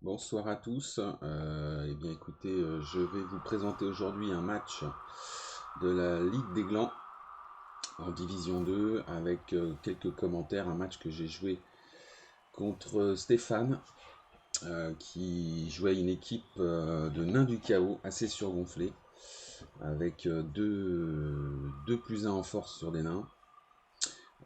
Bonsoir à tous. Eh bien, écoutez, je vais vous présenter aujourd'hui un match de la Ligue des Glands en Division 2 avec quelques commentaires. Un match que j'ai joué contre Stéphane, qui jouait une équipe de nains du chaos assez surgonflée, avec deux plus un en force sur des nains.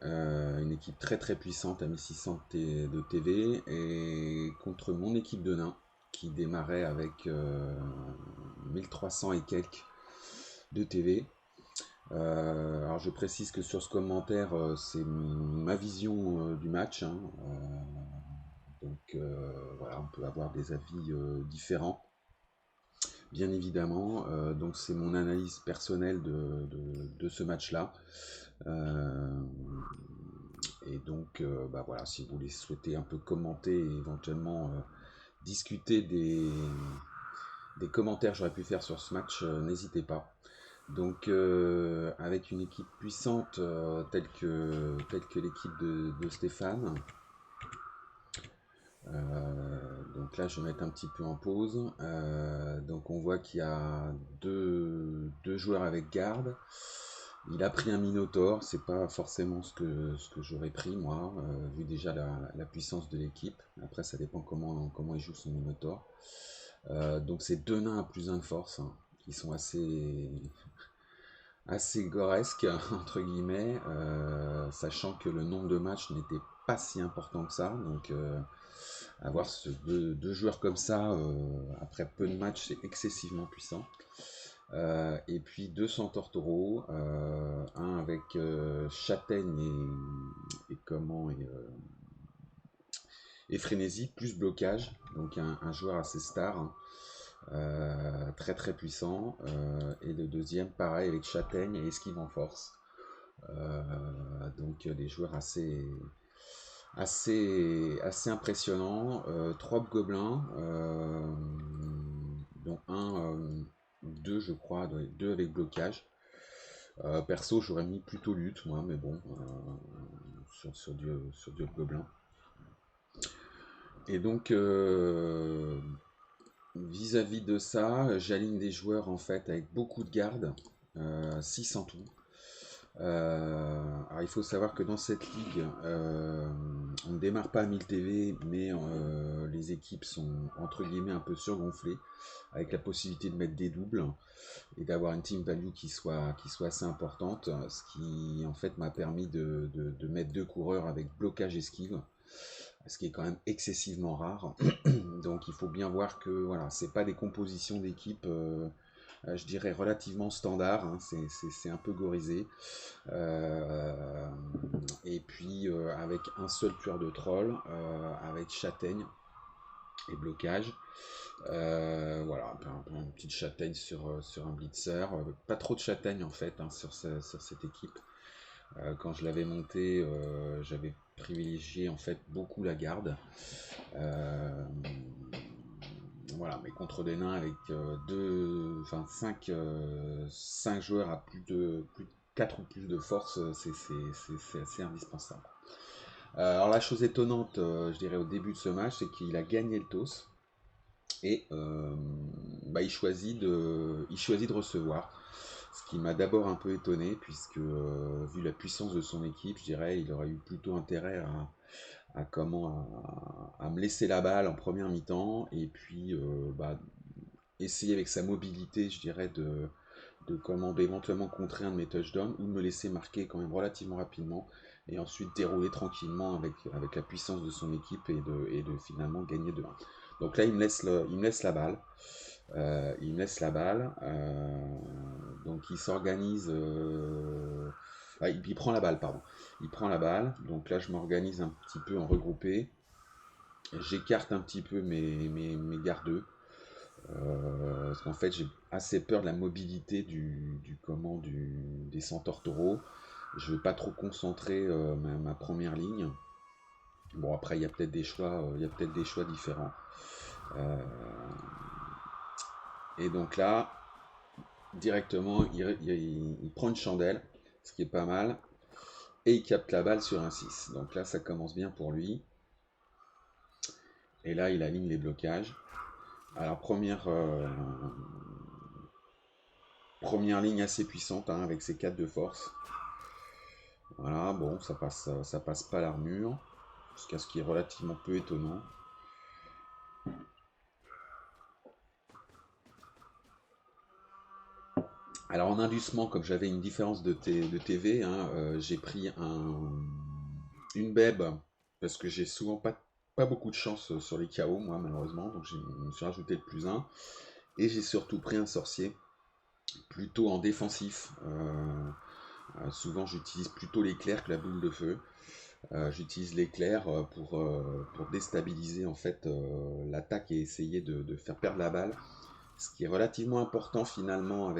Une équipe très très puissante à 1600 de TV et contre mon équipe de nains qui démarrait avec 1300 et quelques de TV. Alors je précise que sur ce commentaire, c'est ma vision du match, hein. Voilà, on peut avoir des avis différents, bien évidemment. Donc c'est mon analyse personnelle de ce match-là. Et donc, bah voilà, si vous les souhaitez un peu commenter et éventuellement discuter des commentaires que j'aurais pu faire sur ce match, n'hésitez pas. Donc, avec une équipe puissante telle que l'équipe de Stéphane. Donc là, je vais mettre un petit peu en pause. Donc, on voit qu'il y a deux joueurs avec garde. Il a pris un Minotaur, c'est pas forcément ce que j'aurais pris moi, vu déjà la puissance de l'équipe. Après, ça dépend comment il joue son Minotaur. Donc, c'est deux nains à plus un de force, hein, qui sont assez goresques, entre guillemets, sachant que le nombre de matchs n'était pas si important que ça. Donc, avoir deux joueurs comme ça, après peu de matchs, c'est excessivement puissant. Et puis deux centaures taureaux, un avec châtaigne et frénésie, plus blocage, donc un joueur assez star, hein, très très puissant, et le deuxième pareil avec châtaigne et esquive en force. Donc des joueurs assez impressionnants. Trois gobelins, dont deux je crois, deux avec blocage. Perso, j'aurais mis plutôt lutte, moi, mais bon, sur du gobelin. Et donc, vis-à-vis de ça, j'aligne des joueurs en fait avec beaucoup de garde, 6 en tout. Alors il faut savoir que dans cette ligue, on ne démarre pas à 1000 TV, mais les équipes sont entre guillemets un peu surgonflées, avec la possibilité de mettre des doubles et d'avoir une team value qui soit assez importante, ce qui en fait m'a permis de mettre deux coureurs avec blocage esquive, ce qui est quand même excessivement rare. Donc il faut bien voir que voilà, c'est pas des compositions d'équipe, je dirais relativement standard, hein, c'est un peu gorisé. Euh, et puis avec un seul tueur de troll, avec châtaigne et blocage. Voilà, une petite châtaigne sur un blitzer. Pas trop de châtaigne en fait, hein, sur cette équipe. Quand je l'avais monté, j'avais privilégié en fait beaucoup la garde. Euh, voilà, mais contre des nains avec 5 joueurs à plus de 4 ou plus de force, c'est assez indispensable. Alors la chose étonnante, je dirais au début de ce match, c'est qu'il a gagné le toss et bah, il choisit de recevoir. Ce qui m'a d'abord un peu étonné, puisque vu la puissance de son équipe, je dirais, il aurait eu plutôt intérêt à me laisser la balle en première mi-temps, et puis bah, essayer avec sa mobilité, je dirais, de éventuellement contrer un de mes touchdowns, ou de me laisser marquer quand même relativement rapidement, et ensuite dérouler tranquillement avec la puissance de son équipe, et de finalement gagner de 1. Donc là, il me laisse la balle. Il me laisse la balle. Donc il s'organise. Il prend la balle, pardon. Il prend la balle. Donc là, je m'organise un petit peu en regroupé. J'écarte un petit peu mes gardeux. Parce qu'en fait, j'ai assez peur de la mobilité des centaures taureaux. Je ne veux pas trop concentrer ma première ligne. Bon, après, il y a peut-être des choix différents. Euh, et donc là, directement, il prend une chandelle, ce qui est pas mal, et il capte la balle sur un 6. Donc là, ça commence bien pour lui. Et là, il aligne les blocages. Alors, première ligne assez puissante, hein, avec ses 4 de force. Voilà, bon, ça passe pas l'armure, jusqu'à ce qui est relativement peu étonnant. Alors en inducement, comme j'avais une différence de TV, hein, j'ai pris une beb, parce que j'ai souvent pas beaucoup de chance sur les KO, moi malheureusement, donc je me suis rajouté le +1. Et j'ai surtout pris un sorcier, plutôt en défensif. Souvent j'utilise plutôt l'éclair que la boule de feu. J'utilise l'éclair pour déstabiliser en fait l'attaque et essayer de faire perdre la balle. Ce qui est relativement important finalement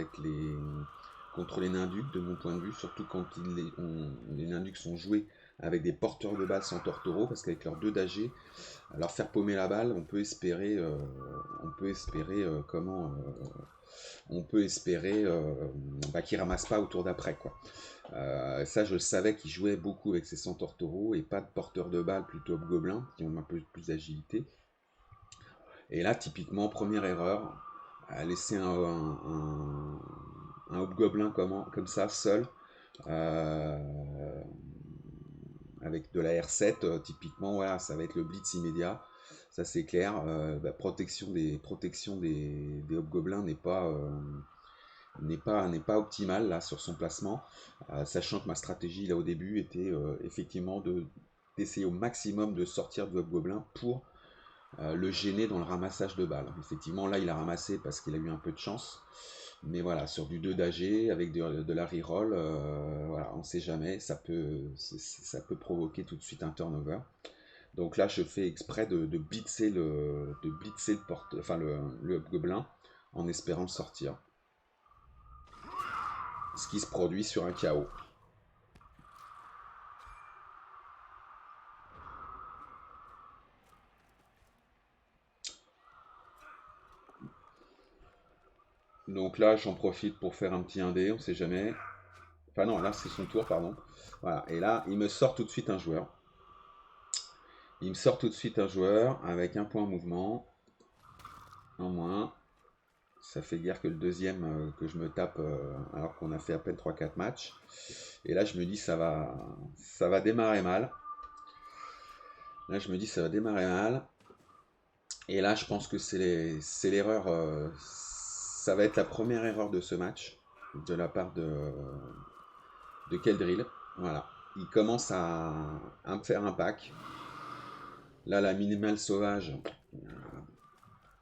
contre les Ninducs de mon point de vue, surtout quand les Ninducs sont joués avec des porteurs de balles sans tortoro, parce qu'avec leurs 2 d'AG, leur faire paumer la balle, on peut espérer qu'ils ramassent pas au tour d'après, quoi. Ça, je le savais qu'ils jouaient beaucoup avec ces centaures taureaux et pas de porteurs de balles, plutôt hobgoblins qui ont un peu plus d'agilité. Et là, typiquement, première erreur, à laisser un hobgoblin comme ça, seul, euh, avec de la R7, typiquement, voilà, ça va être le blitz immédiat. Ça, c'est clair. Protection des hobgoblins n'est pas optimale là sur son placement, sachant que ma stratégie là au début était effectivement d'essayer au maximum de sortir du hobgoblin pour le gêner dans le ramassage de balles. Effectivement, là, il a ramassé parce qu'il a eu un peu de chance. Mais voilà, sur du 2 d'AG, avec de la reroll, voilà, on ne sait jamais, ça peut provoquer tout de suite un turnover. Donc là, je fais exprès de blitzer le hobgoblin en espérant le sortir. Ce qui se produit sur un KO. Donc là, j'en profite pour faire un petit 1D, on sait jamais. Enfin non, là c'est son tour, pardon. Voilà, et là, il me sort tout de suite un joueur. Il me sort tout de suite un joueur avec un point mouvement en moins. Ça fait guère que le deuxième que je me tape alors qu'on a fait à peine 3-4 matchs. Et là, je me dis, ça va démarrer mal. Là, je me dis, ça va démarrer mal. Et là, je pense que c'est l'erreur. Ça va être la première erreur de ce match de la part de Keldrill. Voilà. Il commence à me faire un pack. Là, la minimale sauvage,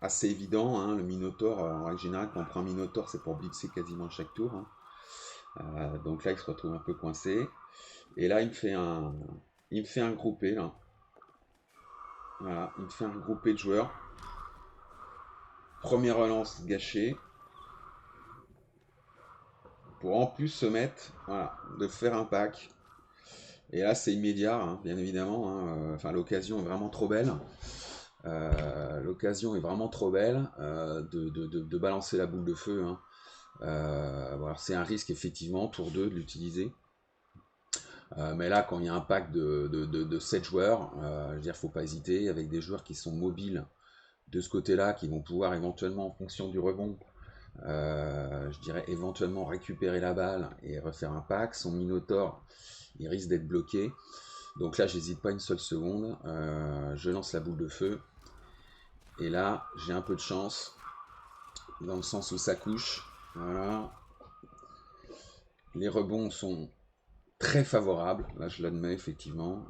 assez évident. Hein, le Minotaur, en règle générale, quand on prend un Minotaur, c'est pour blitzer quasiment chaque tour. Hein. Donc là, il se retrouve un peu coincé. Et là, il me fait un groupé. Là. Voilà, il me fait un groupé de joueurs. Première relance gâchée. Pour en plus se mettre, voilà, de faire un pack. Et là, c'est immédiat, hein, bien évidemment. Hein, enfin, l'occasion est vraiment trop belle. L'occasion est vraiment trop belle de balancer la boule de feu. Hein. Voilà, c'est un risque, effectivement, tour 2 de l'utiliser. Mais là, quand il y a un pack de 7 joueurs, je veux dire, faut pas hésiter, avec des joueurs qui sont mobiles de ce côté-là, qui vont pouvoir éventuellement, en fonction du rebond, je dirais éventuellement récupérer la balle et refaire un pack. Son Minotaur, il risque d'être bloqué. Donc là, j'hésite pas une seule seconde. Je lance la boule de feu. Et là, j'ai un peu de chance, dans le sens où ça couche. Voilà. Les rebonds sont très favorables. Là, je l'admets, effectivement.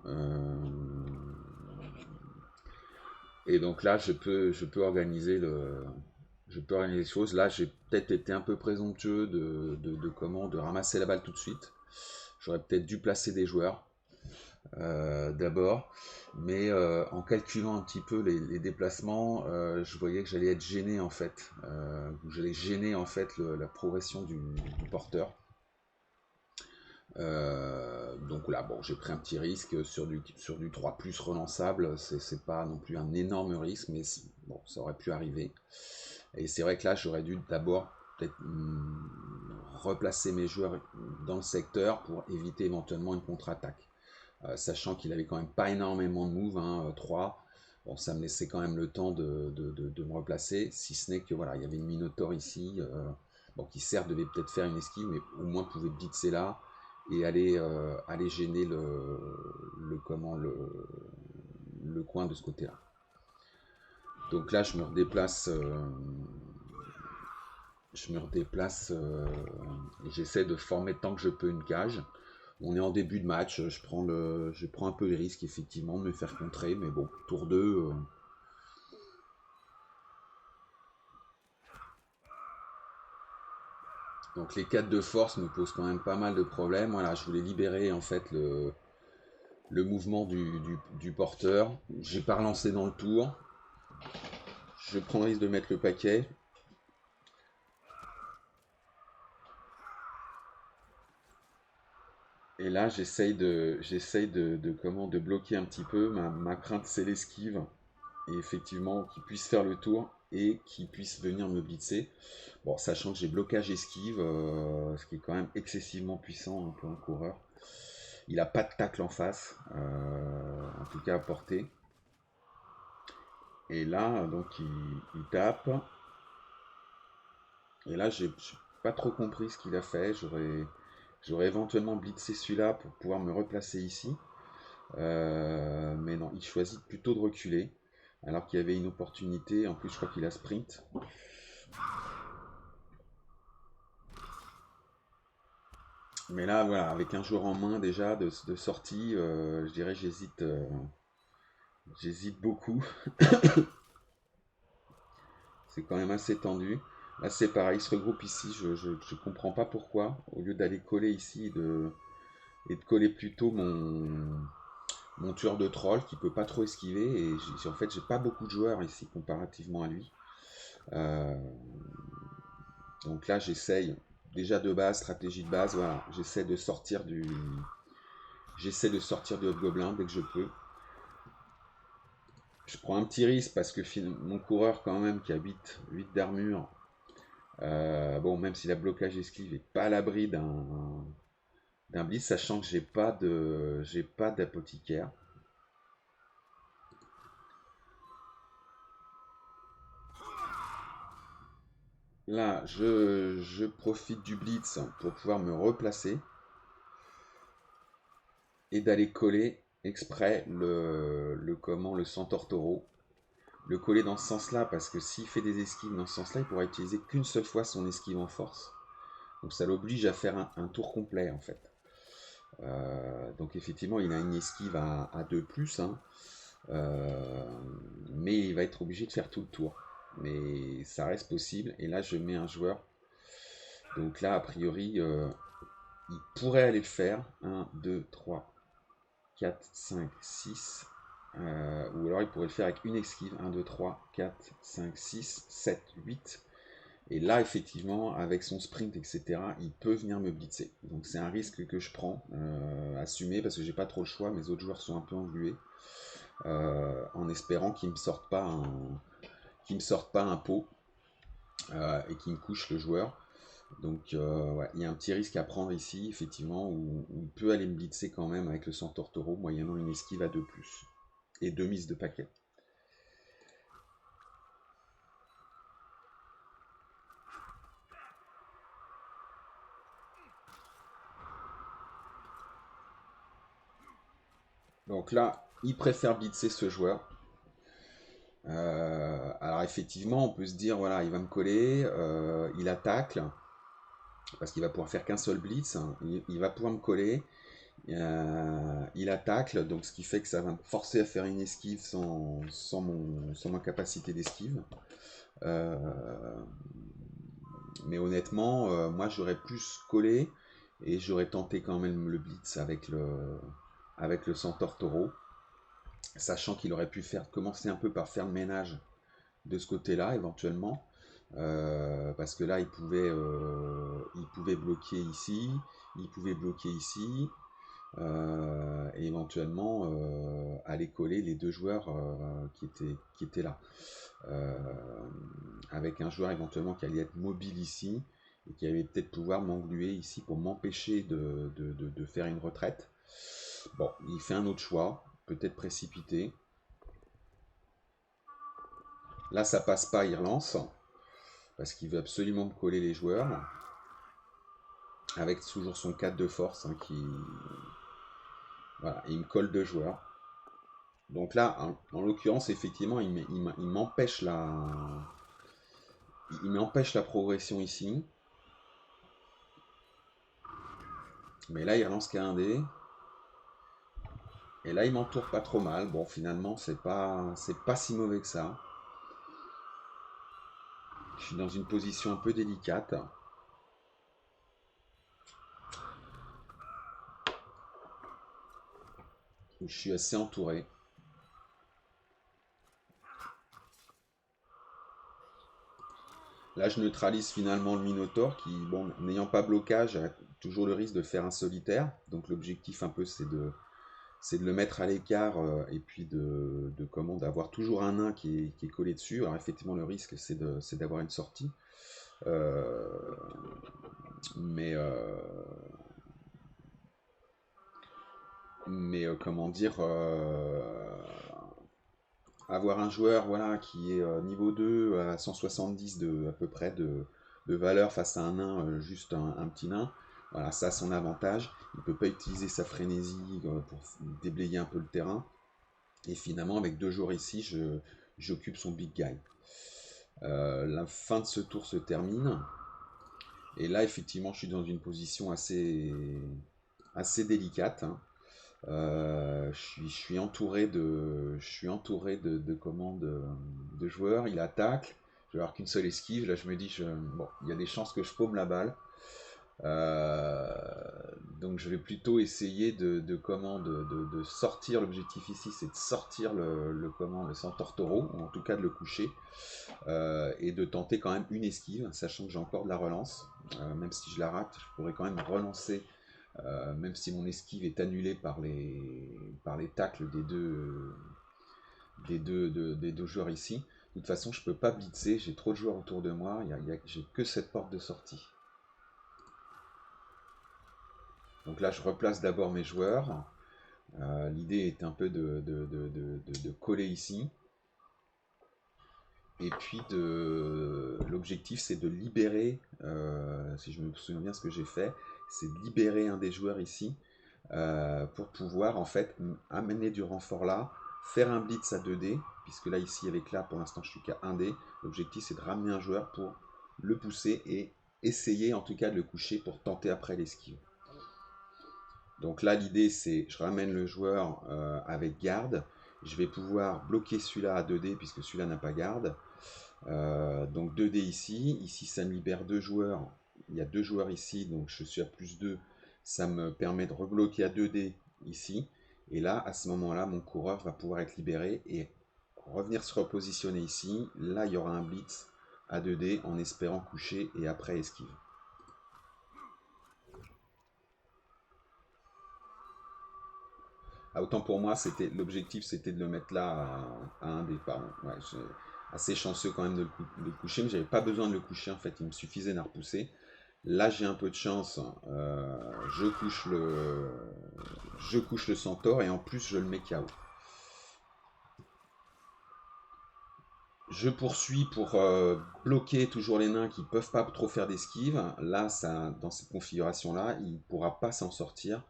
Et donc là, je peux organiser les choses. Là, j'ai peut-être été un peu présomptueux de ramasser la balle tout de suite. J'aurais peut-être dû placer des joueurs d'abord, mais en calculant un petit peu les déplacements, je voyais que j'allais être gêné en fait, j'allais gêner en fait la progression du porteur. Donc là, bon, j'ai pris un petit risque sur du 3 plus relançable, c'est pas non plus un énorme risque, mais bon, ça aurait pu arriver. Et c'est vrai que là, j'aurais dû d'abord peut-être replacer mes joueurs dans le secteur pour éviter éventuellement une contre-attaque. Sachant qu'il avait quand même pas énormément de moves, hein, 3. Bon, ça me laissait quand même le temps de me replacer, si ce n'est que voilà, il y avait une Minotaur ici, bon, qui certes devait peut-être faire une esquive, mais au moins pouvait blitzer là et aller gêner le coin de ce côté-là. Donc là, je me redéplace et j'essaie de former tant que je peux une cage. On est en début de match, je prends un peu les risques effectivement de me faire contrer, mais bon, tour 2. Donc les 4 de force me posent quand même pas mal de problèmes. Voilà, je voulais libérer en fait le mouvement du porteur. J'ai pas relancé dans le tour. Je prends le risque de mettre le paquet. Et là, de bloquer un petit peu. Ma crainte, c'est l'esquive. Et effectivement, qu'il puisse faire le tour et qu'il puisse venir me blitzer. Bon, sachant que j'ai blocage esquive, ce qui est quand même excessivement puissant hein, pour un coureur. Il n'a pas de tacle en face, en tout cas à portée. Et là, donc, il tape. Et là, j'ai pas trop compris ce qu'il a fait. J'aurais éventuellement blitzé celui-là pour pouvoir me replacer ici. Mais non, il choisit plutôt de reculer. Alors qu'il y avait une opportunité. En plus, je crois qu'il a sprint. Mais là, voilà, avec un joueur en main déjà de sortie, je dirais j'hésite beaucoup. C'est quand même assez tendu. Là, c'est pareil, il se regroupe ici. Je comprends pas pourquoi. Au lieu d'aller coller ici et de coller plutôt mon tueur de troll qui peut pas trop esquiver. Et en fait, j'ai pas beaucoup de joueurs ici comparativement à lui. Euh, donc là, j'essaye déjà de base, stratégie de base. Voilà, j'essaie de sortir du hobgoblin dès que je peux. Je prends un petit risque parce que mon coureur quand même qui a 8 d'armure, bon même s'il a blocage esquive, n'est pas à l'abri d'un blitz, sachant que j'ai pas d'apothicaire. Là, je profite du blitz pour pouvoir me replacer et d'aller coller exprès le centaure taureau. Le coller dans ce sens-là parce que s'il fait des esquives dans ce sens-là, il pourra utiliser qu'une seule fois son esquive en force. Donc ça l'oblige à faire un tour complet en fait. Donc effectivement, il a une esquive à 2 plus, hein, mais il va être obligé de faire tout le tour. Mais ça reste possible. Et là, je mets un joueur. Donc là, a priori, il pourrait aller le faire. 1, 2, 3, 4, 5, 6. Ou alors il pourrait le faire avec une esquive. 1, 2, 3, 4, 5, 6, 7, 8. Et là, effectivement, avec son sprint, etc., il peut venir me blitzer. Donc c'est un risque que je prends, assumé, parce que j'ai pas trop le choix. Mes autres joueurs sont un peu englués, en espérant qu'ils me sortent pas un pot et qu'ils me couchent le joueur. Donc ouais, il y a un petit risque à prendre ici, effectivement, où il peut aller me blitzer quand même avec le centaure taureau, moyennant une esquive à 2+, et 2 mises de paquet. Donc là, il préfère blitzer ce joueur. Alors effectivement, on peut se dire, voilà, il va me coller, il attaque, parce qu'il va pouvoir faire qu'un seul blitz, hein. Il va pouvoir me coller, il attaque, donc ce qui fait que ça va me forcer à faire une esquive sans ma capacité d'esquive. Mais honnêtement, moi j'aurais plus collé, et j'aurais tenté quand même le blitz avec le centaure taureau, sachant qu'il aurait pu commencer un peu par faire le ménage de ce côté-là, éventuellement. Parce que là, il pouvait bloquer ici, il pouvait bloquer ici, et éventuellement aller coller les deux joueurs qui étaient là. Euh, avec un joueur éventuellement qui allait être mobile ici, et qui allait peut-être pouvoir m'engluer ici pour m'empêcher de faire une retraite. Bon, il fait un autre choix, peut-être précipité. Là, ça passe pas, il relance, parce qu'il veut absolument me coller les joueurs, avec toujours son 4 de force, hein, qui... Voilà, il me colle 2 joueurs. Donc là, en l'occurrence, effectivement, il m'empêche la progression ici. Mais là, il relance qu'à 1 dé. Et là, il m'entoure pas trop mal. Bon, finalement, c'est pas si mauvais que ça. Je suis dans une position un peu délicate. Où je suis assez entouré. Là, je neutralise finalement le Minotaure qui, bon, n'ayant pas blocage, a toujours le risque de faire un solitaire. Donc l'objectif un peu, c'est de le mettre à l'écart et puis d'avoir toujours un nain qui est collé dessus. Alors effectivement, le risque, c'est d'avoir une sortie. Euh, mais comment dire, avoir un joueur voilà, qui est niveau 2 à 170 à peu près de valeur face à un nain, juste un petit nain, voilà, ça a son avantage. Il ne peut pas utiliser sa frénésie pour déblayer un peu le terrain. Et finalement, avec 2 joueurs ici, j'occupe son big guy. La fin de ce tour se termine. Et là, effectivement, je suis dans une position assez délicate, hein. Je suis entouré de joueurs. Il attaque. Je vais avoir qu'une seule esquive. Là, je me dis, bon, il y a des chances que je paume la balle. Euh, donc, je vais plutôt essayer de sortir. L'objectif ici, c'est de sortir le centaure taureau, ou en tout cas de le coucher, et de tenter quand même une esquive, sachant que j'ai encore de la relance. Même si je la rate, je pourrais quand même relancer, même si mon esquive est annulée par les tacles des deux joueurs ici. De toute façon, je peux pas blitzer, j'ai trop de joueurs autour de moi, j'ai que cette porte de sortie. Donc là, je replace d'abord mes joueurs. L'idée est un peu de coller ici. Et puis l'objectif, c'est de libérer, si je me souviens bien ce que j'ai fait, c'est de libérer un des joueurs ici, pour pouvoir en fait amener du renfort là, faire un blitz à 2D, puisque là ici avec là pour l'instant je suis qu'à 1D. L'objectif c'est de ramener un joueur pour le pousser et essayer en tout cas de le coucher pour tenter après l'esquive. Donc là l'idée c'est je ramène le joueur avec garde, je vais pouvoir bloquer celui-là à 2D puisque celui-là n'a pas garde. Donc 2D ici ça me libère 2 joueurs, il y a 2 joueurs ici, donc je suis à plus 2, ça me permet de rebloquer à 2D ici, et là à ce moment-là mon coureur va pouvoir être libéré et revenir se repositionner ici, là il y aura un blitz à 2D en espérant coucher et après esquive. Ah, autant pour moi, l'objectif c'était de le mettre là à 1D, pardon. Ouais, assez chanceux quand même de le coucher, mais j'avais pas besoin de le coucher en fait, il me suffisait de la repousser. Là j'ai un peu de chance, je couche le centaure et en plus je le mets KO. Je poursuis pour bloquer toujours les nains qui ne peuvent pas trop faire d'esquive. Là, dans cette configuration-là, il ne pourra pas s'en sortir.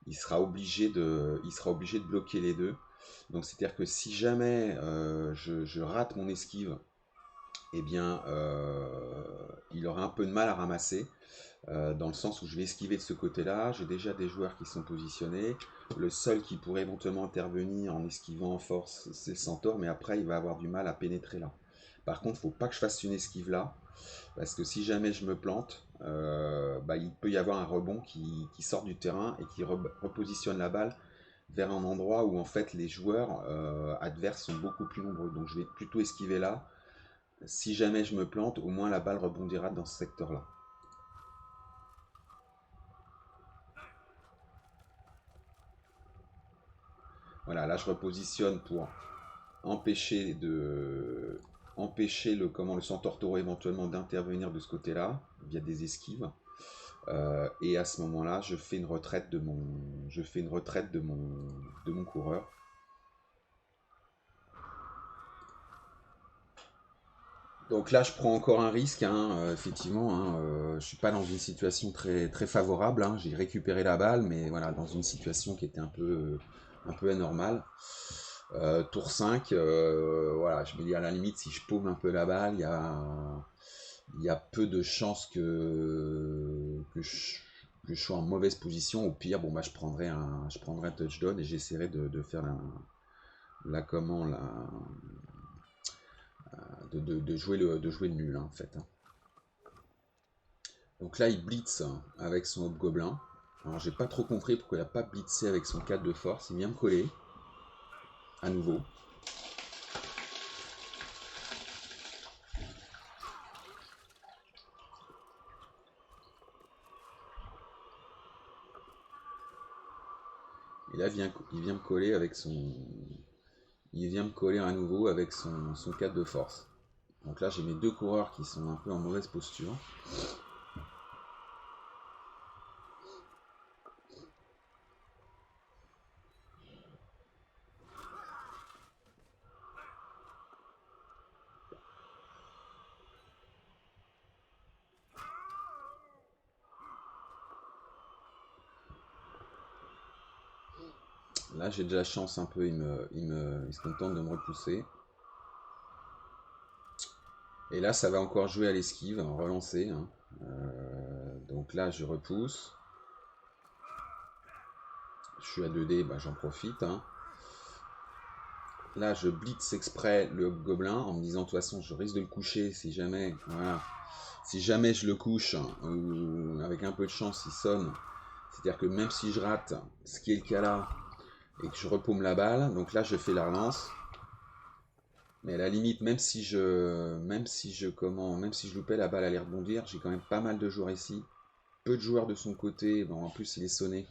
Il sera obligé de bloquer les deux. Donc c'est-à-dire que si jamais je rate mon esquive, eh bien, il aura un peu de mal à ramasser. Dans le sens où je vais esquiver de ce côté-là, j'ai déjà des joueurs qui sont positionnés, le seul qui pourrait éventuellement intervenir en esquivant en force, c'est le centaure, mais après il va avoir du mal à pénétrer là. Par contre, il ne faut pas que je fasse une esquive là, parce que si jamais je me plante, il peut y avoir un rebond qui sort du terrain et qui repositionne la balle vers un endroit où en fait les joueurs adverses sont beaucoup plus nombreux. Donc je vais plutôt esquiver là. Si jamais je me plante, au moins la balle rebondira dans ce secteur-là. Voilà, là je repositionne pour empêcher le centaure taureau éventuellement d'intervenir de ce côté-là via des esquives. Et à ce moment-là, je fais une retraite de mon coureur. Donc là, je prends encore un risque, hein, effectivement. Hein, je suis pas dans une situation très, très favorable. Hein, j'ai récupéré la balle, mais voilà, dans une situation qui était un peu anormale. Tour 5, voilà, je me dis à la limite, si je paume un peu la balle, il y a peu de chances que je sois en mauvaise position. Au pire, bon, bah, je prendrai un touchdown et j'essaierai de faire la comment, la, de jouer le nul, hein, en fait. Hein. Donc là, il blitz avec son hobgoblin. Alors, j'ai pas trop compris pourquoi il a pas blitzé avec son 4 de force. Il vient me coller, à nouveau. Et là, il vient me coller avec son... Il vient me coller à nouveau avec son 4 de force. Donc là, j'ai mes deux coureurs qui sont un peu en mauvaise posture. Là, j'ai de la chance un peu, il se contente de me repousser. Et là, ça va encore jouer à l'esquive, relancer. Hein. Donc là, je repousse. Je suis à 2D, bah, j'en profite. Hein. Là, je blitz exprès le gobelin en me disant de toute façon, je risque de le coucher si jamais, voilà, si jamais je le couche ou avec un peu de chance, il sonne. C'est-à-dire que même si je rate, ce qui est le cas là, et que je repaume la balle, donc là, je fais la relance. Mais à la limite, même si je loupais la balle allait rebondir, j'ai quand même pas mal de joueurs ici. Peu de joueurs de son côté, bon, en plus il est sonné,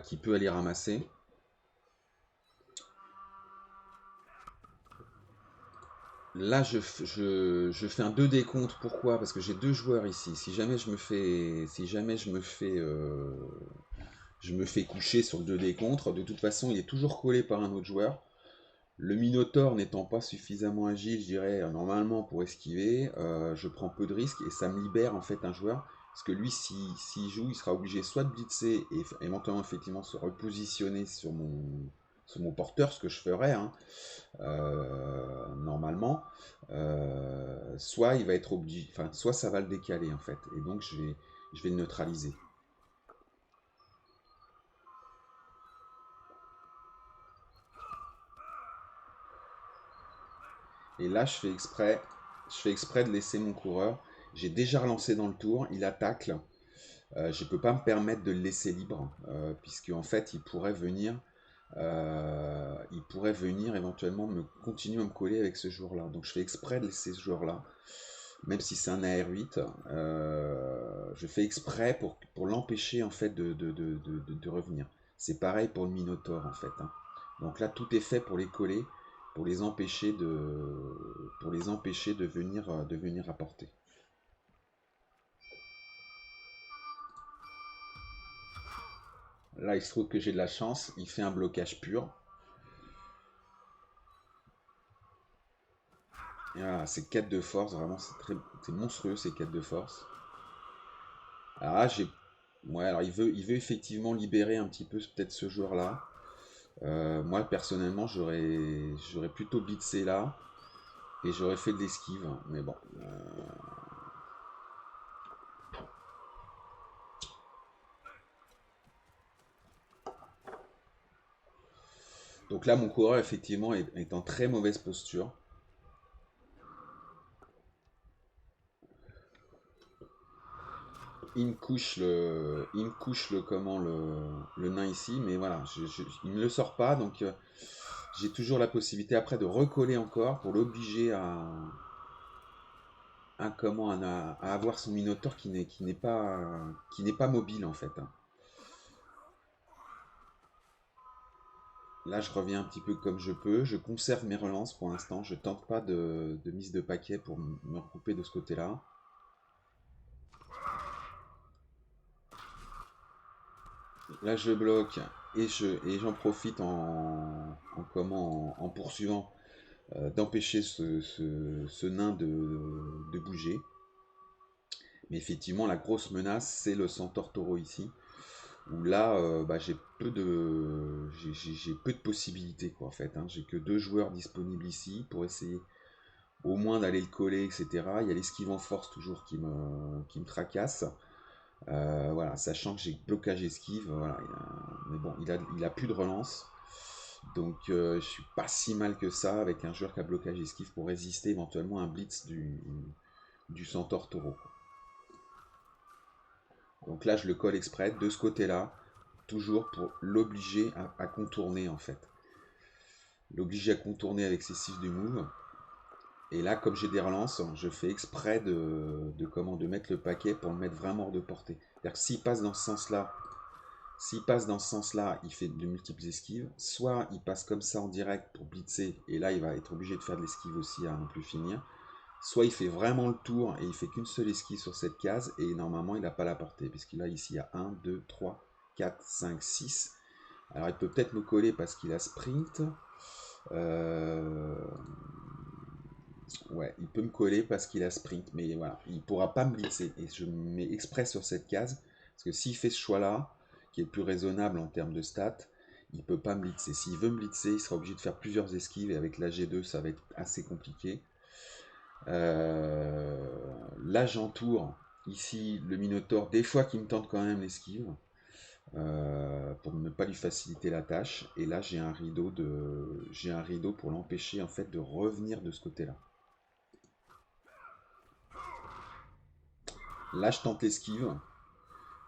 qui peut aller ramasser. Là, je fais un 2 décompte. Pourquoi? Parce que j'ai deux joueurs ici. Je me fais coucher sur le 2 décompte, de toute façon, il est toujours collé par un autre joueur. Le Minotaur n'étant pas suffisamment agile, je dirais, normalement pour esquiver, je prends peu de risques et ça me libère en fait un joueur. Parce que lui, s'il joue, il sera obligé soit de blitzer et éventuellement effectivement se repositionner sur mon porteur, ce que je ferais hein, normalement. Soit il va être obligé, enfin, soit ça va le décaler en fait. Et donc je vais le neutraliser. Et là, je fais exprès de laisser mon coureur. J'ai déjà relancé dans le tour, il attaque. Je ne peux pas me permettre de le laisser libre, puisque en fait, il pourrait venir éventuellement continuer à me coller avec ce joueur-là. Donc je fais exprès de laisser ce joueur-là, même si c'est un AR8. Je fais exprès pour l'empêcher en fait de revenir. C'est pareil pour le Minotaur en fait. Hein. Donc là, tout est fait pour les coller, pour les empêcher de venir apporter. Là, il se trouve que j'ai de la chance, il fait un blocage pur. Et voilà, c'est 4 de force, vraiment, c'est monstrueux ces 4 de force. Alors là, ouais, alors il veut effectivement libérer un petit peu peut-être ce joueur-là. Moi, personnellement, j'aurais plutôt blitzé là et j'aurais fait de l'esquive. Mais bon. Donc là, mon coureur, effectivement, est en très mauvaise posture. Il me couche le nain ici, mais voilà, il ne me le sort pas, donc j'ai toujours la possibilité après de recoller encore pour l'obliger à avoir son minotaure qui n'est pas mobile en fait. Hein. Là, je reviens un petit peu comme je peux, je conserve mes relances pour l'instant, je tente pas de mise de paquet pour me recouper de ce côté-là. Là, je bloque et j'en profite en poursuivant d'empêcher ce nain de bouger. Mais effectivement, la grosse menace, c'est le centaure taureau ici, où là, bah, j'ai peu de possibilités, quoi, en fait, hein. J'ai que 2 joueurs disponibles ici pour essayer au moins d'aller le coller, etc. Il y a l'esquive en force toujours qui me tracasse. Voilà, sachant que j'ai blocage esquive, voilà, mais bon, il a plus de relance. Donc je suis pas si mal que ça avec un joueur qui a blocage esquive pour résister éventuellement à un blitz du centaure taureau. Donc là je le colle exprès de ce côté-là, toujours pour l'obliger à contourner en fait. L'obliger à contourner avec ses 6 du move. Et là, comme j'ai des relances, je fais exprès de mettre le paquet pour le mettre vraiment hors de portée. C'est-à-dire que s'il passe dans ce sens-là, il fait de multiples esquives. Soit il passe comme ça en direct pour blitzer, et là il va être obligé de faire de l'esquive aussi à non plus finir. Soit il fait vraiment le tour et il fait qu'une seule esquive sur cette case, et normalement il n'a pas la portée, puisqu'il a ici il y a 1, 2, 3, 4, 5, 6. Alors il peut peut-être me coller parce qu'il a sprint. Ouais, il peut me coller parce qu'il a sprint, mais voilà, il pourra pas me blitzer. Et je me mets exprès sur cette case, parce que s'il fait ce choix-là, qui est le plus raisonnable en termes de stats, il peut pas me blitzer. S'il veut me blitzer, il sera obligé de faire plusieurs esquives, et avec la G2, ça va être assez compliqué. Là, j'entoure ici le Minotaur, des fois qui me tente quand même l'esquive, pour ne pas lui faciliter la tâche. Et là, j'ai un rideau pour l'empêcher en fait de revenir de ce côté-là. Là, je tente l'esquive,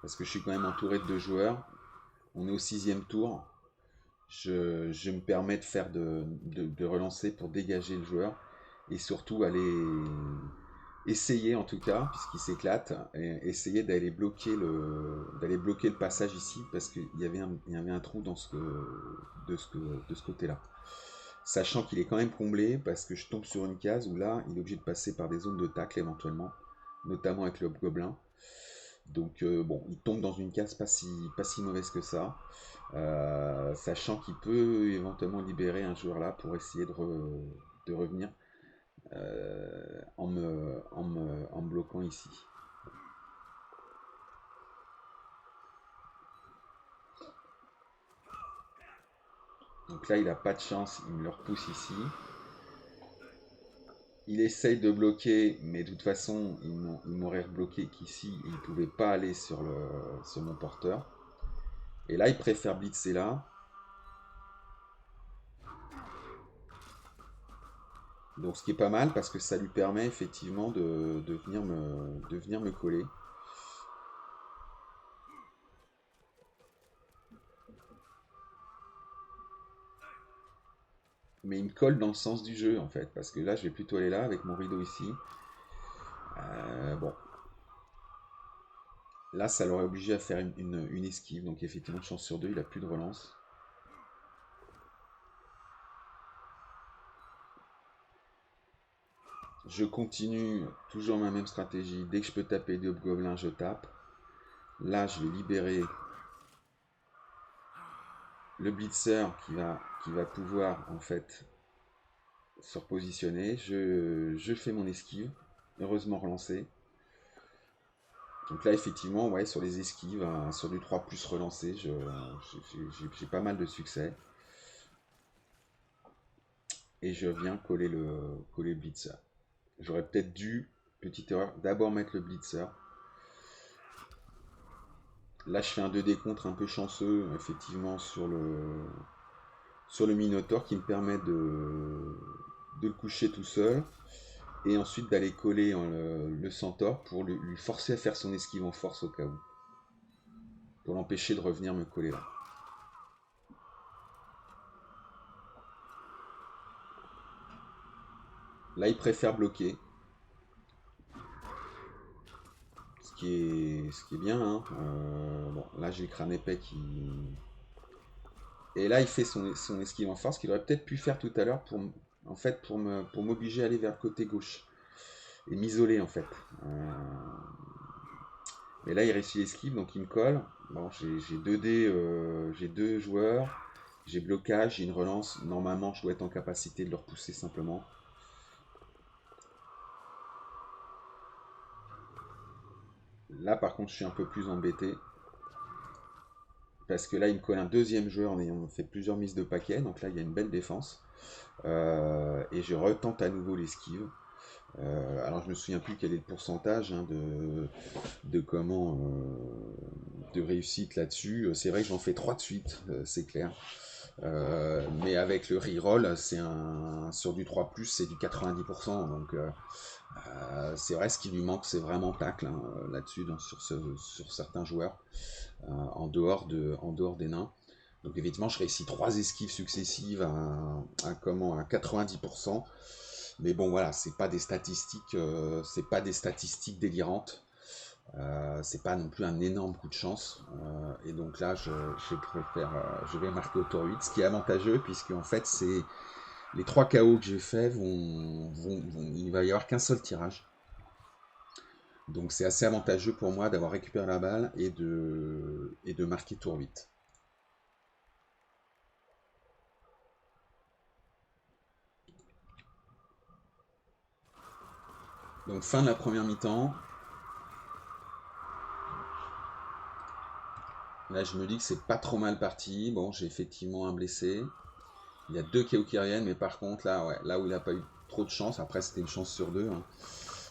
parce que je suis quand même entouré de 2 joueurs. On est au 6e tour. Je me permets de faire de relancer pour dégager le joueur. Et surtout aller essayer, en tout cas, puisqu'il s'éclate, essayer d'aller bloquer le passage ici, parce qu'il y avait un trou de ce côté-là. Sachant qu'il est quand même comblé, parce que je tombe sur une case où là, il est obligé de passer par des zones de tacle éventuellement, notamment avec le gobelin. Donc bon, il tombe dans une case pas si mauvaise que ça, sachant qu'il peut éventuellement libérer un joueur là pour essayer de revenir en me bloquant ici. Donc là, il n'a pas de chance, il me le repousse ici. Il essaye de bloquer, mais de toute façon, il m'aurait rebloqué qu'ici, il ne pouvait pas aller sur mon porteur. Et là, il préfère blitzer là. Donc ce qui est pas mal, parce que ça lui permet effectivement de venir me coller. Mais il me colle dans le sens du jeu en fait, parce que là je vais plutôt aller là avec mon rideau ici. Bon. Là ça l'aurait obligé à faire une esquive, donc effectivement chance sur 2, il a plus de relance. Je continue toujours ma même stratégie, dès que je peux taper des hobgoblins je tape. Là je vais libérer le blitzer qui va pouvoir en fait se repositionner. Je fais mon esquive, heureusement relancé. Donc là, effectivement, ouais, sur les esquives, sur du 3 plus relancé, j'ai pas mal de succès. Et je viens coller le blitzer. J'aurais peut-être dû, petite erreur, d'abord mettre le blitzer. Là, je fais un 2D contre un peu chanceux, effectivement, sur le Minotaur qui me permet de le coucher tout seul. Et ensuite d'aller coller le centaure pour lui forcer à faire son esquive en force au cas où. Pour l'empêcher de revenir me coller là. Là, il préfère bloquer. Ce qui est bien. Hein. Bon, là, j'ai le crâne épais qui... Et là, il fait son esquive en force qu'il aurait peut-être pu faire tout à l'heure en fait, pour m'obliger à aller vers le côté gauche. Et m'isoler, en fait. Mais là, il réussit l'esquive, donc il me colle. Bon, j'ai 2 joueurs. J'ai blocage, j'ai une relance. Normalement, je dois être en capacité de le repousser simplement. Là, par contre, je suis un peu plus embêté. Parce que là, il me colle un deuxième joueur en ayant fait plusieurs mises de paquet. Donc là, il y a une belle défense. Et je retente à nouveau l'esquive. Alors, je me souviens plus quel est le pourcentage hein, de comment de réussite là-dessus. C'est vrai que j'en fais 3 de suite, c'est clair. Mais avec le reroll, sur du 3+, c'est du 90%. Donc, c'est vrai, ce qui lui manque, c'est vraiment tacle hein, là-dessus, sur certains joueurs, en dehors des nains. Donc effectivement, je réussis 3 esquives successives à 90%. Mais bon, voilà, c'est pas des statistiques délirantes. C'est pas non plus un énorme coup de chance. Et donc là, je vais marquer au tour 8, ce qui est avantageux, puisque en fait, c'est les 3 KO que j'ai fait il va y avoir qu'un seul tirage. Donc c'est assez avantageux pour moi d'avoir récupéré la balle et de marquer tour 8. Donc fin de la première mi-temps. Là je me dis que c'est pas trop mal parti. Bon, j'ai effectivement un blessé. Il y a 2 KO qui reviennent, mais par contre là, ouais, là où il n'a pas eu trop de chance, après c'était une chance sur 2, hein,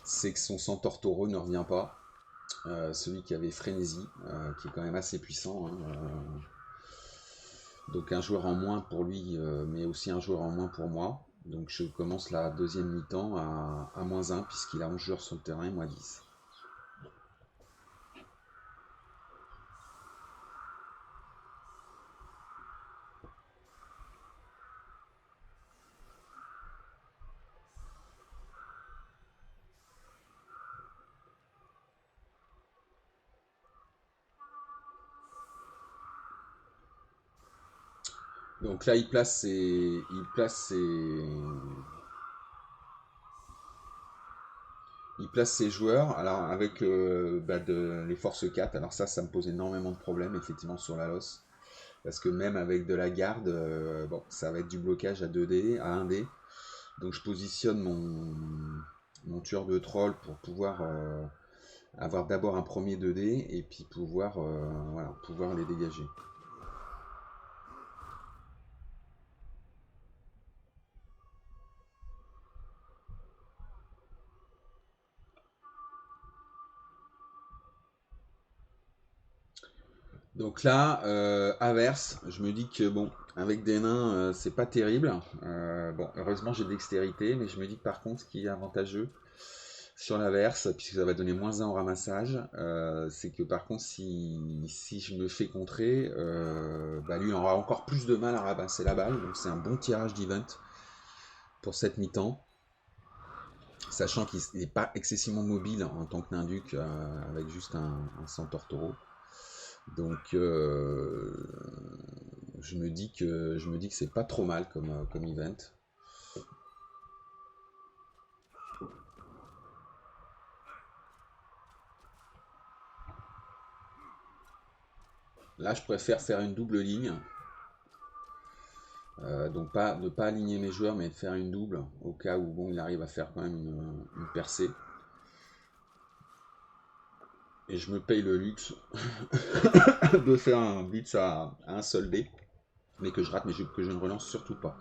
c'est que son Centaure Taureau ne revient pas. Celui qui avait Frénésie, qui est quand même assez puissant. Hein, donc un joueur en moins pour lui, mais aussi un joueur en moins pour moi. Donc je commence la deuxième mi-temps à -1, puisqu'il a 11 joueurs sur le terrain, moi 10. Donc là, il place ses joueurs. Alors avec les forces 4, alors ça me pose énormément de problèmes effectivement sur la LOS. Parce que même avec de la garde, bon, ça va être du blocage à 2D, à 1D. Donc je positionne mon tueur de troll pour pouvoir avoir d'abord un premier 2D et puis pouvoir les dégager. Donc là, inverse, je me dis que bon, avec des nains, c'est pas terrible. Bon, heureusement j'ai de dextérité, mais je me dis que par contre, ce qui est avantageux sur l'inverse, puisque ça va donner -1 au ramassage, c'est que par contre, si je me fais contrer, lui il aura encore plus de mal à ramasser la balle. Donc c'est un bon tirage d'event pour cette mi-temps. Sachant qu'il n'est pas excessivement mobile en tant que Ninduc avec juste un Centaure Taureau. Donc je me dis que c'est pas trop mal comme event. Là je préfère faire une double ligne. Donc ne pas aligner mes joueurs mais de faire une double au cas où bon il arrive à faire quand même une percée. Et je me paye le luxe de faire un blitz à un seul dé, mais que je rate, mais que je ne relance surtout pas.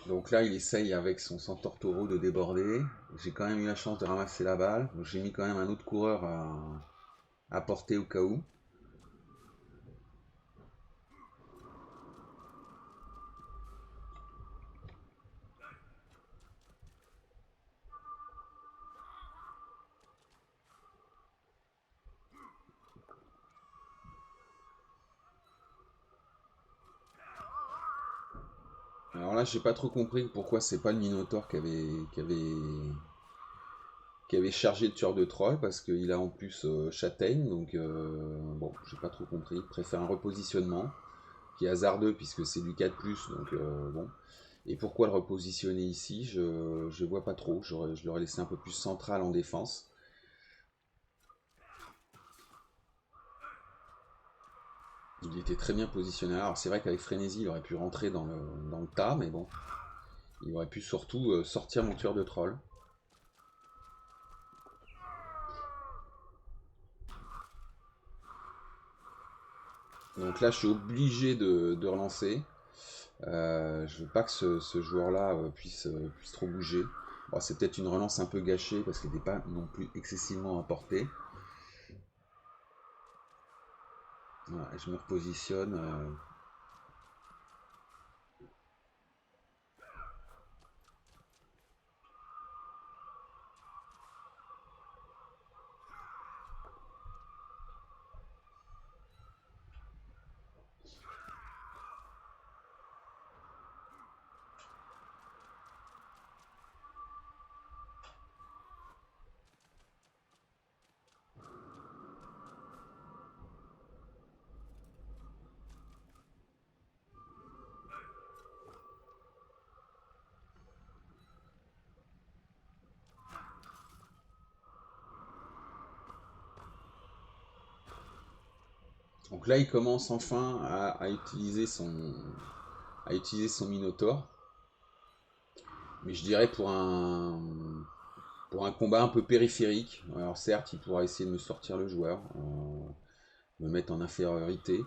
Donc là, il essaye avec son Centaure Taureau de déborder. J'ai quand même eu la chance de ramasser la balle. Donc j'ai mis quand même un autre coureur à porter au cas où. Alors là, j'ai pas trop compris pourquoi c'est pas le Minotaure qui avait chargé le tueur de troll, parce qu'il a en plus châtaigne, donc bon, j'ai pas trop compris. Il préfère un repositionnement. qui est hasardeux puisque c'est du 4+, donc bon. Et pourquoi le repositionner ici? Je vois pas trop. Je l'aurais laissé un peu plus central en défense. Il était très bien positionné. Alors c'est vrai qu'avec frénésie, il aurait pu rentrer dans le tas, mais bon. Il aurait pu surtout sortir mon tueur de troll. Donc là, je suis obligé de relancer. Je veux pas que ce joueur-là puisse trop bouger. Bon, c'est peut-être une relance un peu gâchée parce qu'il n'était pas non plus excessivement à portée. Voilà, je me repositionne. Donc là, il commence enfin à utiliser son Minotaur. Mais je dirais pour un combat un peu périphérique. Alors certes, il pourra essayer de me sortir le joueur, me mettre en infériorité.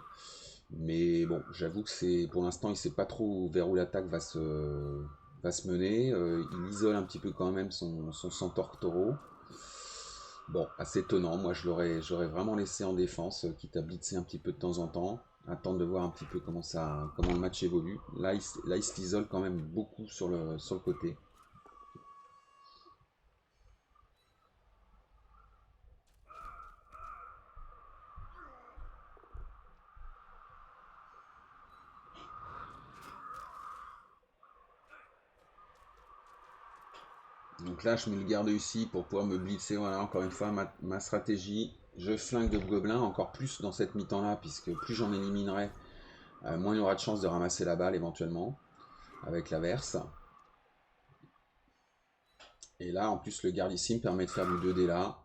Mais bon, j'avoue que c'est pour l'instant, il ne sait pas trop vers où l'attaque va se mener. Il isole un petit peu quand même son Centaure Taureau. Bon, assez étonnant. Moi, j'aurais vraiment laissé en défense, quitte à blitzer un petit peu de temps en temps, attendre de voir un petit peu comment le match évolue. Là, il s'isole quand même beaucoup sur le côté. Donc là, je mets le garde ici pour pouvoir me blitzer. Voilà, encore une fois, ma stratégie. Je flingue de gobelins encore plus dans cette mi-temps-là, puisque plus j'en éliminerai, moins il y aura de chance de ramasser la balle éventuellement, avec l'averse. Et là, en plus, le garde ici me permet de faire du 2D là.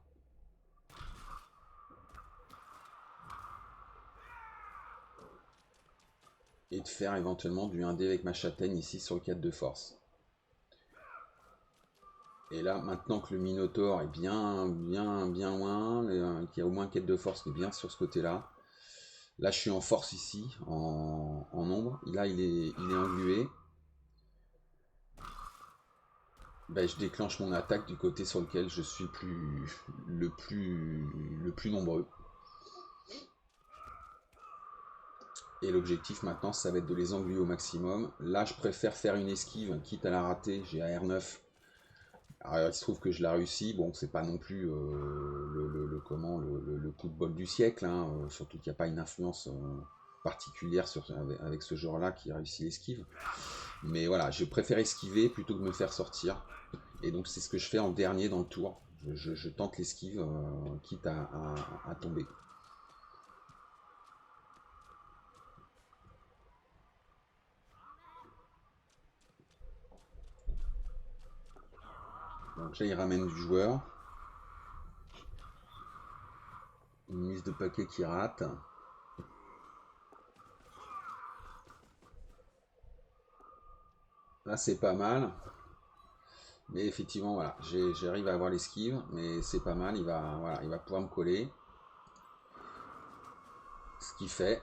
Et de faire éventuellement du 1D avec ma châtaigne ici sur le 4 de force. Et là, maintenant que le Minotaur est bien loin, qu'il y a au moins 4 de force qui est bien sur ce côté-là. Là, je suis en force ici, en ombre. Là, il est englué. Ben, je déclenche mon attaque du côté sur lequel je suis le plus nombreux. Et l'objectif maintenant, ça va être de les engluer au maximum. Là, je préfère faire une esquive, quitte à la rater. J'ai AR9. Alors, il se trouve que je la réussis. Bon, c'est pas non plus le coup de bol du siècle, hein, surtout qu'il n'y a pas une influence particulière avec ce genre-là qui réussit l'esquive. Mais voilà, je préfère esquiver plutôt que de me faire sortir. Et donc, c'est ce que je fais en dernier dans le tour. Je tente l'esquive, quitte à tomber. Donc là, il ramène du joueur. Une mise de paquet qui rate. Là, c'est pas mal. Mais effectivement, voilà, j'arrive à avoir l'esquive, mais c'est pas mal. Il va pouvoir me coller. Ce qu'il fait.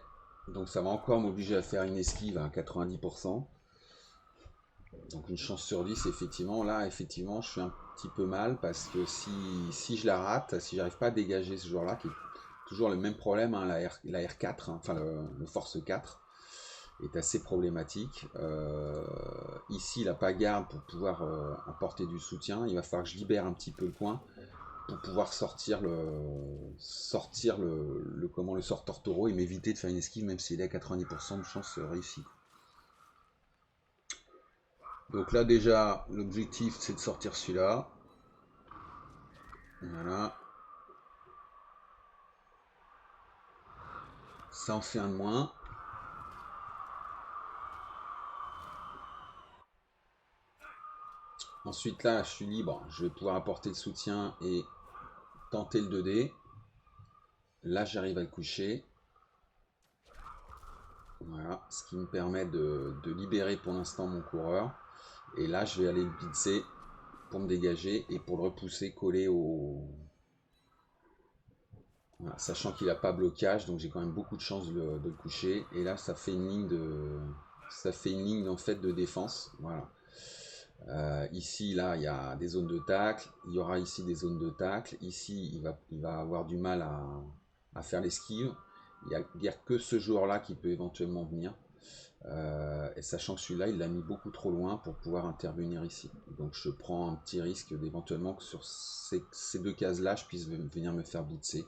Donc ça va encore m'obliger à faire une esquive à 90%. Donc une chance sur 10, effectivement. Là, effectivement, je suis un petit peu mal parce que si je la rate, si j'arrive pas à dégager ce joueur-là, qui est toujours le même problème, hein, la R4, hein, enfin le Force 4, est assez problématique. Ici, il n'a pas garde pour pouvoir apporter du soutien. Il va falloir que je libère un petit peu le coin pour pouvoir sortir le sort Tortoro et m'éviter de faire une esquive, même s'il est à 90% de chance réussie. Donc là déjà, l'objectif c'est de sortir celui-là. Voilà. Ça en fait un de moins. Ensuite là, je suis libre, je vais pouvoir apporter le soutien et tenter le 2D. Là, j'arrive à le coucher. Voilà, ce qui me permet de libérer pour l'instant mon coureur. Et là, je vais aller le blitzer pour me dégager et pour le repousser, coller au... Voilà, sachant qu'il n'a pas blocage, donc j'ai quand même beaucoup de chances de le coucher. Et là, ça fait une ligne en fait de défense. Voilà. Ici, là, il y a des zones de tacle. Il y aura ici des zones de tacle. Ici, il va avoir du mal à faire l'esquive. Il n'y a que ce joueur-là qui peut éventuellement venir. Et sachant que celui-là, il l'a mis beaucoup trop loin pour pouvoir intervenir ici. Donc je prends un petit risque d'éventuellement que sur ces deux cases-là, je puisse venir me faire blitzer.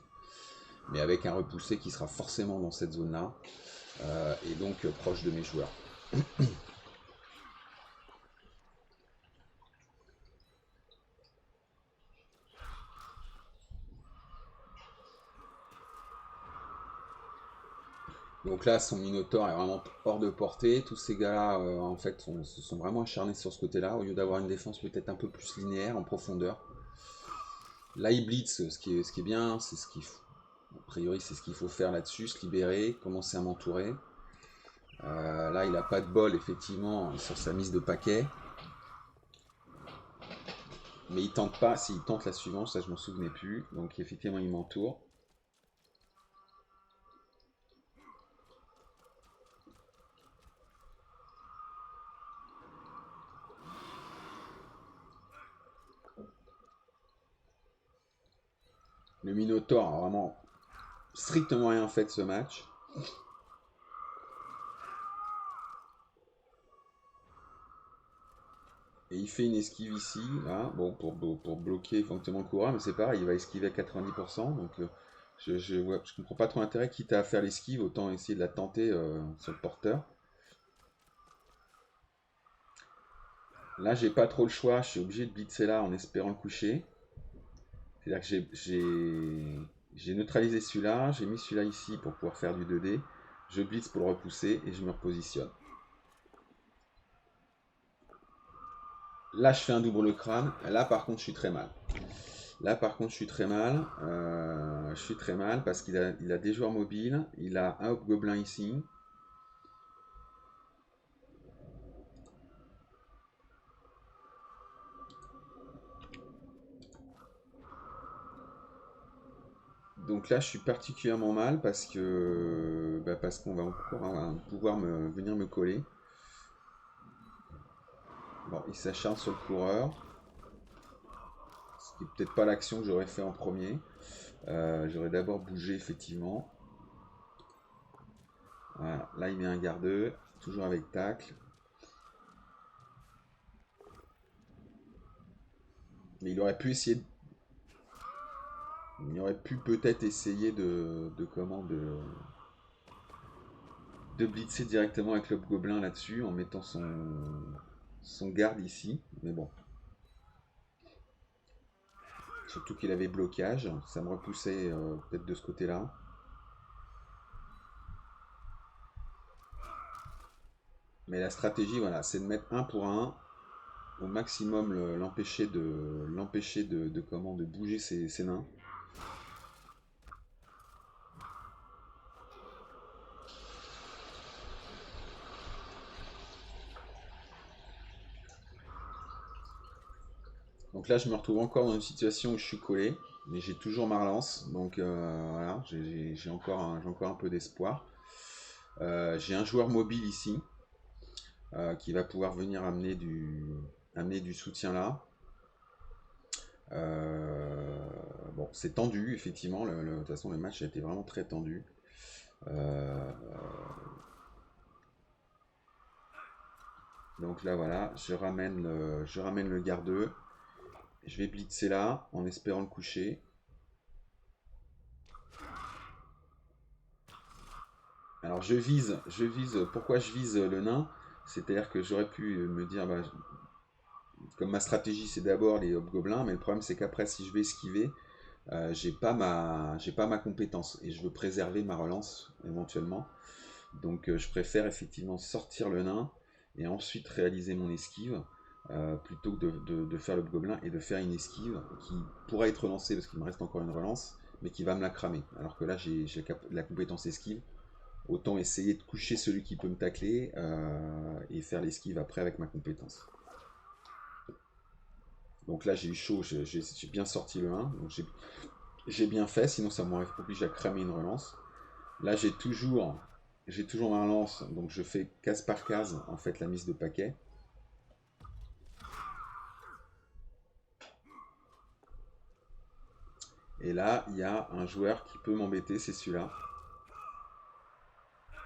Mais avec un repoussé qui sera forcément dans cette zone-là. Et donc proche de mes joueurs. Donc là, son Minotaur est vraiment hors de portée. Tous ces gars-là, en fait, se sont vraiment acharnés sur ce côté-là, au lieu d'avoir une défense peut-être un peu plus linéaire, en profondeur. Là, il blitz, ce qui est bien, c'est ce qu'il faut. A priori, c'est ce qu'il faut faire là-dessus, se libérer, commencer à m'entourer. Là, il n'a pas de bol, effectivement, sur sa mise de paquet. Mais il tente pas, s'il tente la suivante, ça je m'en souvenais plus. Donc effectivement, il m'entoure. Le Minotaur a vraiment strictement rien fait de ce match. Et il fait une esquive ici, là, bon, pour bloquer éventuellement le coureur, mais c'est pareil, il va esquiver à 90%, donc je comprends pas trop l'intérêt, quitte à faire l'esquive, autant essayer de la tenter sur le porteur. Là, j'ai pas trop le choix, je suis obligé de blitzer là en espérant le coucher. C'est-à-dire que j'ai neutralisé celui-là, j'ai mis celui-là ici pour pouvoir faire du 2D, je blitz pour le repousser et je me repositionne. Là, je fais un double crâne. Là, par contre, je suis très mal. Là, par contre, je suis très mal. Je suis très mal parce qu'il a des joueurs mobiles. Il a un hobgoblin ici. Donc là, je suis particulièrement mal parce que parce qu'on va encore pouvoir venir me coller. Bon, il s'acharne sur le coureur. Ce qui n'est peut-être pas l'action que j'aurais fait en premier. J'aurais d'abord bougé, effectivement. Voilà, là il met un gardeux, toujours avec tacle. Mais il aurait pu essayer. Il aurait pu peut-être essayer de blitzer directement avec l'Hobgoblin là-dessus en mettant son garde ici. Mais bon. Surtout qu'il avait blocage. Ça me repoussait peut-être de ce côté-là. Mais la stratégie, voilà, c'est de mettre un pour un. Au maximum l'empêcher de bouger ses nains. Donc là, je me retrouve encore dans une situation où je suis collé, mais j'ai toujours ma relance, donc voilà, j'ai encore un peu d'espoir. J'ai un joueur mobile ici qui va pouvoir venir amener du soutien là. Bon, c'est tendu, effectivement, de toute façon, le match a été vraiment très tendu. Donc là, voilà, je ramène le gardeux. Je vais blitzer là, en espérant le coucher. Alors pourquoi je vise le nain? C'est-à-dire que j'aurais pu me dire, comme ma stratégie c'est d'abord les hobgoblins, mais le problème c'est qu'après si je vais esquiver, j'ai pas ma compétence et je veux préserver ma relance éventuellement. Donc je préfère effectivement sortir le nain et ensuite réaliser mon esquive. plutôt que de faire le gobelin et de faire une esquive qui pourrait être relancée parce qu'il me reste encore une relance, mais qui va me la cramer. Alors que là, j'ai la compétence esquive. Autant essayer de coucher celui qui peut me tacler et faire l'esquive après avec ma compétence. Donc là, j'ai eu chaud, j'ai bien sorti le 1. Donc j'ai bien fait, sinon ça m'aurait obligé à cramer une relance. Là, j'ai toujours ma relance, donc je fais case par case en fait la mise de paquet. Et là, il y a un joueur qui peut m'embêter, c'est celui-là.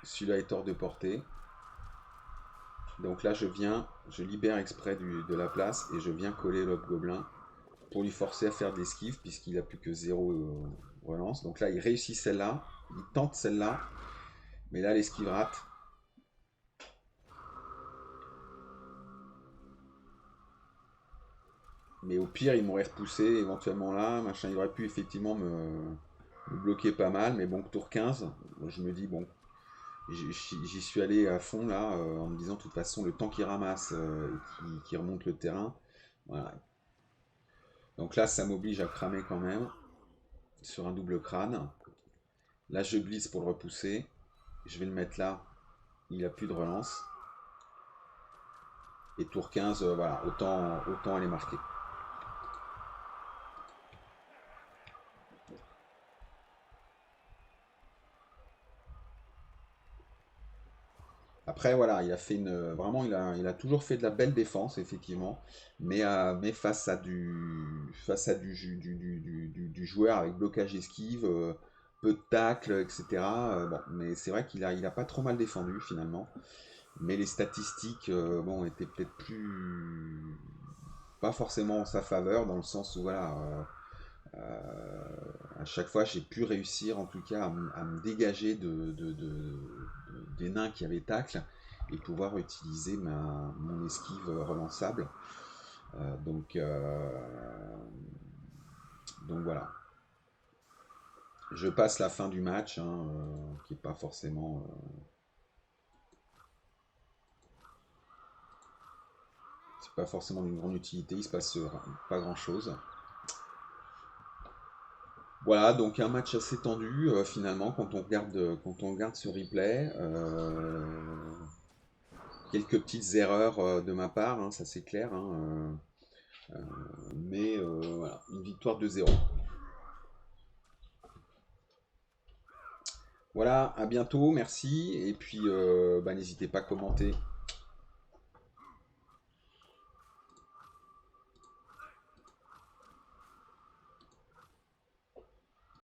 Celui-là est hors de portée. Donc là, je libère exprès de la place et je viens coller l'hobgoblin pour lui forcer à faire de l'esquive puisqu'il a plus que 0 relance. Donc là, il réussit celle-là, il tente celle-là, mais là, l'esquive rate. Mais au pire, il m'aurait repoussé éventuellement là, machin, il aurait pu effectivement me bloquer pas mal, mais bon, tour 15, je me dis, bon, j'y suis allé à fond là, en me disant, de toute façon, le temps qu'il ramasse et qui remonte le terrain, voilà. Donc là, ça m'oblige à cramer quand même, sur un double crâne. Là, je glisse pour le repousser, je vais le mettre là, il n'a plus de relance. Et tour 15, voilà, autant aller marquer. Après, voilà, il a fait vraiment, il a toujours fait de la belle défense, effectivement, mais face à du joueur avec blocage esquive, peu de tacle, etc. Bon, mais c'est vrai qu'il a pas trop mal défendu finalement. Mais les statistiques, bon, étaient peut-être pas forcément en sa faveur, dans le sens où, voilà, à chaque fois, j'ai pu réussir, en tout cas, à me dégager des nains qui avaient tacle et pouvoir utiliser mon esquive relançable. Euh, donc, euh, donc voilà. Je passe la fin du match, hein, qui est pas forcément, c'est pas forcément d'une grande utilité. Il se passe pas grand chose. Voilà, donc un match assez tendu finalement quand on regarde ce replay. Quelques petites erreurs de ma part, hein, ça c'est clair, hein, mais voilà, une victoire de 0. Voilà, à bientôt, merci, et puis bah, n'hésitez pas à commenter.